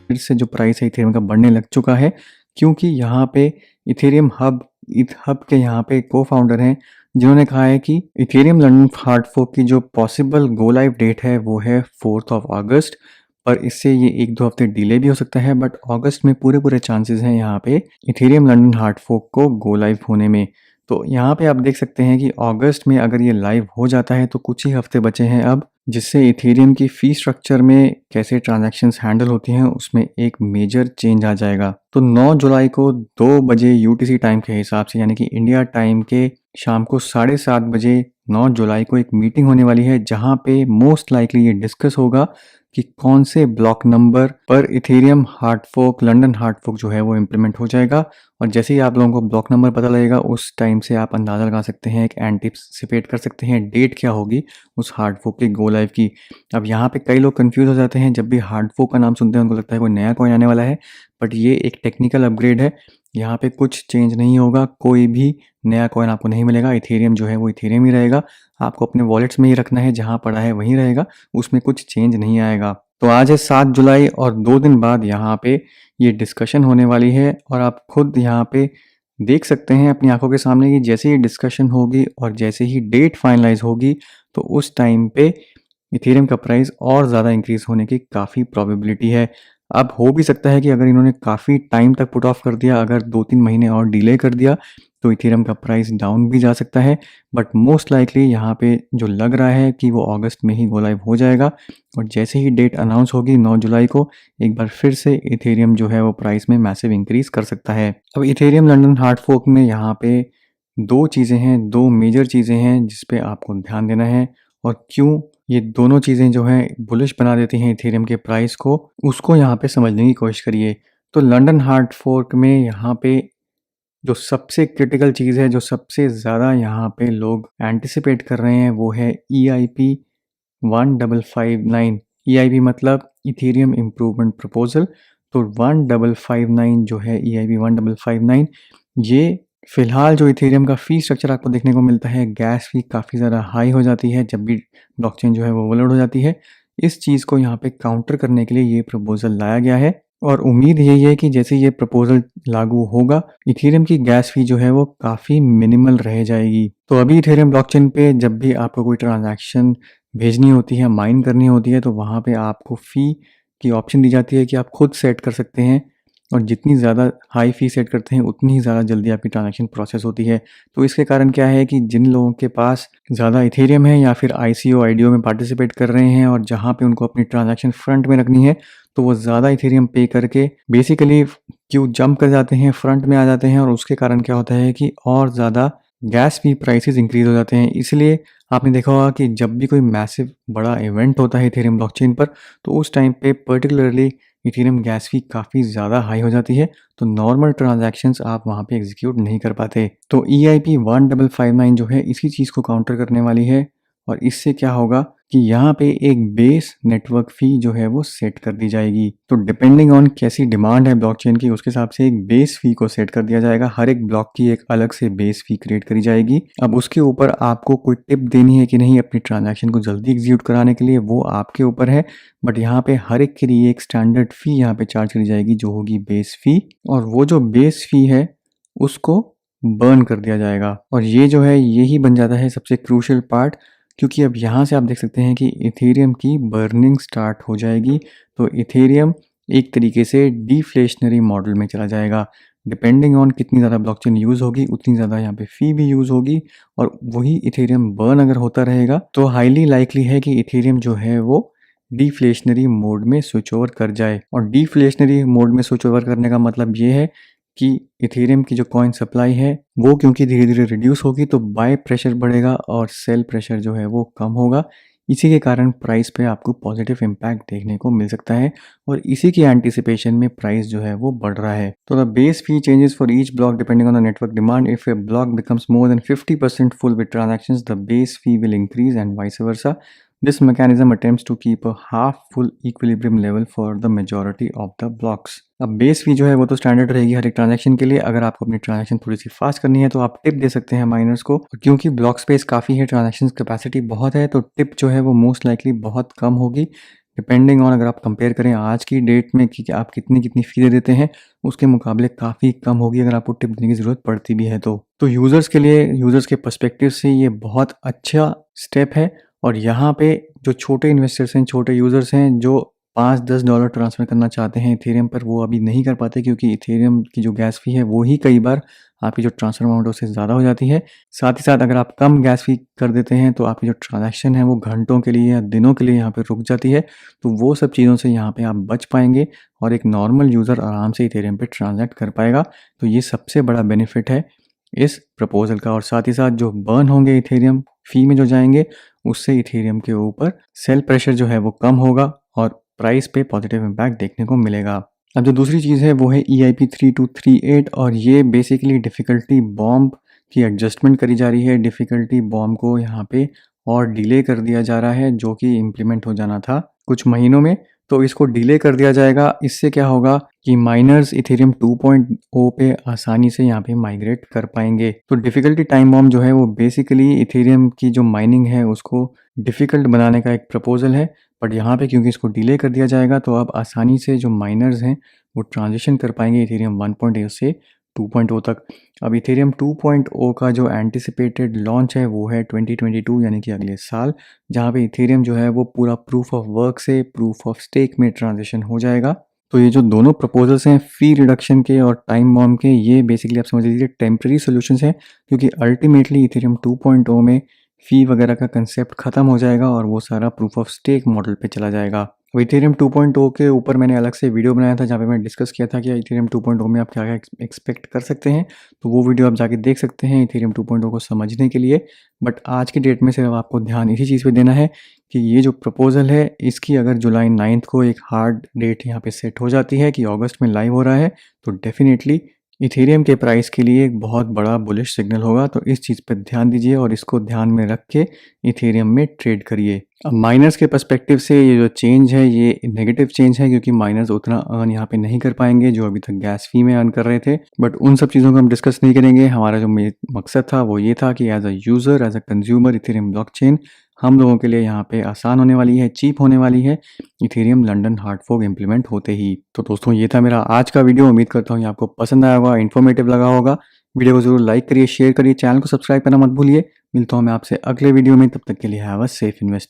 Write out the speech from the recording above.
फिर से जो प्राइस है इथेरियम का बढ़ने लग चुका है, क्योंकि यहाँ पे इथेरियम हब के यहाँ पे को-फाउंडर हैं जिन्होंने कहा है कि इथेरियम लंदन हार्ड फोर्क की जो पॉसिबल गो लाइव डेट है वो है 4th ऑफ अगस्त, पर इससे ये 1-2 हफ्ते डिले भी हो सकता है, बट अगस्त में पूरे चांसेस हैं यहाँ पे इथेरियम लंदन हार्ड फोर्क को गो लाइव होने में। तो यहाँ पे आप देख सकते हैं कि अगस्त में अगर ये लाइव हो जाता है तो कुछ ही हफ्ते बचे हैं अब, जिससे इथेरियम की फी स्ट्रक्चर में कैसे ट्रांजैक्शंस हैंडल होती हैं उसमें एक मेजर चेंज आ जाएगा। तो 9 जुलाई को 2 बजे यूटीसी टाइम के हिसाब से, यानी कि इंडिया टाइम के शाम को 7:30 बजे 9 जुलाई को एक मीटिंग होने वाली है, जहां पे मोस्ट लाइकली ये डिस्कस होगा कि कौन से ब्लॉक नंबर पर Ethereum hard fork, London hard fork जो है वो इम्प्लीमेंट हो जाएगा। और जैसे ही आप लोगों को ब्लॉक नंबर पता लगेगा उस टाइम से आप अंदाज़ा लगा सकते हैं, एक एंटिसिपेट कर सकते हैं डेट क्या होगी उस हार्ड फोर्क के गो लाइव की। अब यहाँ पे कई लोग कंफ्यूज हो जाते हैं, जब भी हार्ड फोर्क का नाम सुनते हैं उनको लगता है कोई नया कॉइन आने वाला है, बट ये एक टेक्निकल अपग्रेड है। यहाँ पे कुछ चेंज नहीं होगा, कोई भी नया कॉइन आपको नहीं मिलेगा। इथेरियम जो है वो इथेरियम ही रहेगा, आपको अपने वॉलेट्स में ही रखना है, जहाँ पड़ा है वहीं रहेगा, उसमें कुछ चेंज नहीं आएगा। तो आज है 7 जुलाई और 2 दिन बाद यहाँ पे ये डिस्कशन होने वाली है, और आप खुद यहाँ पे देख सकते हैं अपनी आंखों के सामने कि जैसे ही डिस्कशन होगी और जैसे ही डेट फाइनलाइज होगी तो उस टाइम पे इथेरियम का प्राइस और ज़्यादा इंक्रीज होने की काफ़ी प्रोबेबिलिटी है। अब हो भी सकता है कि अगर इन्होंने काफ़ी टाइम तक पुट ऑफ कर दिया, अगर 2-3 महीने और डिले कर दिया तो इथेरियम का प्राइस डाउन भी जा सकता है, बट मोस्ट लाइकली यहाँ पे जो लग रहा है कि वो अगस्त में ही गो लाइव हो जाएगा। और जैसे ही डेट अनाउंस होगी 9 जुलाई को, एक बार फिर से इथेरियम जो है वो प्राइस में मैसिव इंक्रीज कर सकता है। अब इथेरियम लंदन हार्ड फोर्क में यहाँ पे 2 चीज़ें हैं, 2 मेजर चीज़ें हैं जिस पे आपको ध्यान देना है, और क्यों ये दोनों चीज़ें जो हैं बुलिश बना देती हैं इथेरियम के प्राइस को, उसको यहाँ पे समझने की कोशिश करिए। तो लंदन हार्ड फोर्क में यहाँ पे जो सबसे क्रिटिकल चीज़ है, जो सबसे ज़्यादा यहाँ पे लोग एंटिसिपेट कर रहे हैं, वो है EIP 1559। EIP मतलब इथेरियम इम्प्रूवमेंट प्रपोजल। तो 1559 जो है EIP 1559, ये फिलहाल जो इथेरियम का फी स्ट्रक्चर आपको देखने को मिलता है, गैस फी काफ़ी ज़्यादा हाई हो जाती है जब भी ब्लॉकचेन जो है वो ओवरलोड हो जाती है। इस चीज़ को यहाँ पे काउंटर करने के लिए ये प्रपोजल लाया गया है, और उम्मीद यही है कि जैसे ये प्रपोजल लागू होगा इथेरियम की गैस फी जो है वो काफ़ी मिनिमल रह जाएगी। तो अभी इथेरियम ब्लॉकचेन पे जब भी आपको कोई ट्रांजैक्शन भेजनी होती है, माइन करनी होती है, तो वहाँ पे आपको फ़ी की ऑप्शन दी जाती है कि आप खुद सेट कर सकते हैं, और जितनी ज़्यादा हाई फ़ी सेट करते हैं उतनी ही ज़्यादा जल्दी आपकी ट्रांजैक्शन प्रोसेस होती है। तो इसके कारण क्या है कि जिन लोगों के पास ज़्यादा इथेरियम है या फिर ICO IDO में पार्टिसिपेट कर रहे हैं और जहाँ पे उनको अपनी ट्रांजैक्शन फ्रंट में रखनी है, तो वो ज़्यादा इथेरियम पे करके बेसिकली क्यों जंप कर जाते हैं, फ्रंट में आ जाते हैं, और उसके कारण क्या होता है कि और ज़्यादा गैस फी प्राइसेस इंक्रीज हो जाते हैं। इसलिए आपने देखा होगा कि जब भी कोई मैसिव बड़ा इवेंट होता है इथेरियम ब्लॉकचेन पर, तो उस टाइम पे पर्टिकुलरली इथेरियम गैस फी काफ़ी ज़्यादा हाई हो जाती है, तो नॉर्मल ट्रांजैक्शंस आप वहाँ पे एग्जीक्यूट नहीं कर पाते। तो EIP 1559 जो है इसी चीज़ को काउंटर करने वाली है, और इससे क्या होगा कि यहाँ पे एक बेस नेटवर्क फ़ी जो है वो सेट कर दी जाएगी। तो डिपेंडिंग ऑन कैसी डिमांड है ब्लॉकचेन की, उसके हिसाब से एक बेस फ़ी को सेट कर दिया जाएगा। हर एक ब्लॉक की एक अलग से बेस फ़ी क्रिएट करी जाएगी। अब उसके ऊपर आपको कोई टिप देनी है कि नहीं अपनी ट्रांजैक्शन को जल्दी एग्जीक्यूट कराने के लिए, वो आपके ऊपर है, बट यहाँ पे हर एक के लिए एक स्टैंडर्ड फ़ी यहाँ पे चार्ज करी जाएगी जो होगी बेस फ़ी, और वो जो बेस फ़ी है उसको बर्न कर दिया जाएगा। और ये जो है यही बन जाता है सबसे क्रूशियल पार्ट, क्योंकि अब यहाँ से आप देख सकते हैं कि इथेरियम की बर्निंग स्टार्ट हो जाएगी। तो इथेरियम एक तरीके से डिफ्लेशनरी मॉडल में चला जाएगा। डिपेंडिंग ऑन कितनी ज़्यादा ब्लॉकचेन यूज़ होगी उतनी ज़्यादा यहाँ पे फ़ी भी यूज़ होगी, और वही इथेरियम बर्न अगर होता रहेगा तो हाईली लाइकली है कि इथेरियम जो है वो डिफ्लेशनरी मोड में स्विच ओवर कर जाए। और डिफ्लेशनरी मोड में स्विच ओवर करने का मतलब ये है कि इथेरियम की जो कॉइन सप्लाई है वो क्योंकि धीरे धीरे रिड्यूस होगी, तो बाय प्रेशर बढ़ेगा और सेल प्रेशर जो है वो कम होगा। इसी के कारण प्राइस पे आपको पॉजिटिव इम्पैक्ट देखने को मिल सकता है, और इसी की एंटिसिपेशन में प्राइस जो है वो बढ़ रहा है। तो the base fee changes for each block depending on the network demand. If A block becomes more than 50% full with transactions, the base fee will increase and vice versa. This mechanism attempts to keep a half-full equilibrium level for the majority of the blocks. अब base फी जो है वो तो standard रहेगी हर एक transaction के लिए। अगर आपको अपनी ट्रांजैक्शन थोड़ी सी फास्ट करनी है तो आप टिप दे सकते हैं माइनर्स को, क्योंकि ब्लॉक स्पेस काफ़ी है, ट्रांजैक्शन कैपेसिटी बहुत है, तो टिप जो है वो मोस्ट लाइकली बहुत कम होगी। डिपेंडिंग ऑन अगर आप कंपेयर करें आज की डेट में कि आप कितनी फ़ी दे देते हैं, उसके मुकाबले काफ़ी कम होगी अगर आपको टिप देने की ज़रूरत पड़ती भी है तो। तो यूज़र्स के लिए, यूज़र्स के पर्सपेक्टिव से ये बहुत अच्छा स्टेप है और यहाँ पे जो छोटे इन्वेस्टर्स हैं, छोटे यूज़र्स हैं जो $5-10 ट्रांसफ़र करना चाहते हैं इथेरियम पर, वो अभी नहीं कर पाते क्योंकि इथेरियम की जो गैस फ़ी है वो ही कई बार आपकी जो ट्रांसफ़र अमाउंट है उससे ज़्यादा हो जाती है। साथ ही साथ अगर आप कम गैस फ़ी कर देते हैं तो आपकी जो ट्रांज़ैक्शन है वो घंटों के लिए या दिनों के लिए यहाँ पे रुक जाती है। तो वो सब चीज़ों से यहाँ पे आप बच पाएँगे और एक नॉर्मल यूज़र आराम से इथेरियम पे ट्रांज़ैक्ट कर पाएगा। तो ये सबसे बड़ा बेनिफिट है इस प्रपोज़ल का और साथ ही साथ जो बर्न होंगे इथेरियम फ़ी में जो जाएँगे, उससे इथेरियम के ऊपर सेल प्रेशर जो है वो कम होगा और प्राइस पे पॉजिटिव इम्पैक्ट देखने को मिलेगा। अब जो दूसरी चीज़ है वो है EIP 3238 और ये बेसिकली डिफ़िकल्टी बॉम्ब की एडजस्टमेंट करी जा रही है। डिफ़िकल्टी बॉम्ब को यहाँ पे और डिले कर दिया जा रहा है जो कि इम्प्लीमेंट हो जाना था कुछ महीनों में, तो इसको डिले कर दिया जाएगा। इससे क्या होगा कि माइनर्स इथेरियम 2.0 पे आसानी से यहाँ पे माइग्रेट कर पाएंगे। तो डिफ़िकल्टी टाइम बॉम्ब जो है वो बेसिकली इथेरियम की जो माइनिंग है उसको डिफ़िकल्ट बनाने का एक प्रपोज़ल है, बट यहाँ पे क्योंकि इसको डिले कर दिया जाएगा तो अब आसानी से जो माइनर्स हैं वो ट्रांजिशन कर पाएंगे इथेरियम 1.0 से 2.0 तक। अब इथेरियम 2.0 का जो एंटिसिपेटेड लॉन्च है वो है 2022 यानी कि अगले साल, जहाँ पे इथेरियम जो है वो पूरा प्रूफ ऑफ वर्क से प्रूफ ऑफ स्टेक में ट्रांजिशन हो जाएगा। तो ये जो दोनों प्रपोजल्स हैं फी रिडक्शन के और टाइम बॉम्ब के, ये बेसिकली आप समझ लीजिए टेम्प्रेरी सॉल्यूशंस हैं क्योंकि अल्टीमेटली इथेरियम 2.0 में फ़ी वगैरह का कंसेप्ट ख़त्म हो जाएगा और वो सारा प्रूफ ऑफ स्टेक मॉडल पे चला जाएगा। अब इथेरियम 2.0 के ऊपर मैंने अलग से वीडियो बनाया था जहाँ पे मैं डिस्कस किया था कि इथेरियम 2.0 में आप क्या क्या एक्सपेक्ट कर सकते हैं, तो वो वीडियो आप जाके देख सकते हैं इथेरियम 2.0 को समझने के लिए। बट आज की डेट में सिर्फ आपको ध्यान इसी चीज़ पे देना है कि ये जो प्रपोज़ल है इसकी अगर जुलाई 9 को एक हार्ड डेट यहाँ पे सेट हो जाती है कि अगस्त में लाइव हो रहा है, तो डेफिनेटली इथेरियम के प्राइस के लिए एक बहुत बड़ा बुलिश सिग्नल होगा। तो इस चीज़ पे ध्यान दीजिए और इसको ध्यान में रख के इथेरियम में ट्रेड करिए। अब माइनर्स के पर्सपेक्टिव से ये जो चेंज है ये नेगेटिव चेंज है क्योंकि माइनर्स उतना अर्न यहाँ पे नहीं कर पाएंगे जो अभी तक गैस फी में अर्न कर रहे थे। बट उन सब चीज़ों को हम डिस्कस नहीं करेंगे। हमारा जो मकसद था वो ये था कि as a user, as a consumer, Ethereum blockchain हम लोगों के लिए यहाँ पे आसान होने वाली है, चीप होने वाली है Ethereum London hard fork implement होते ही। तो दोस्तों ये था मेरा आज का वीडियो। उम्मीद करता हूँ ये आपको पसंद आया होगा, इन्फॉर्मेटिव लगा होगा। वीडियो को जरूर लाइक करिए, शेयर करिए, चैनल को सब्सक्राइब करना मत भूलिए। मिलता हूँ मैं आपसे अगले वीडियो में, तब तक के लिए हैव अ सेफ इन्वेस्ट।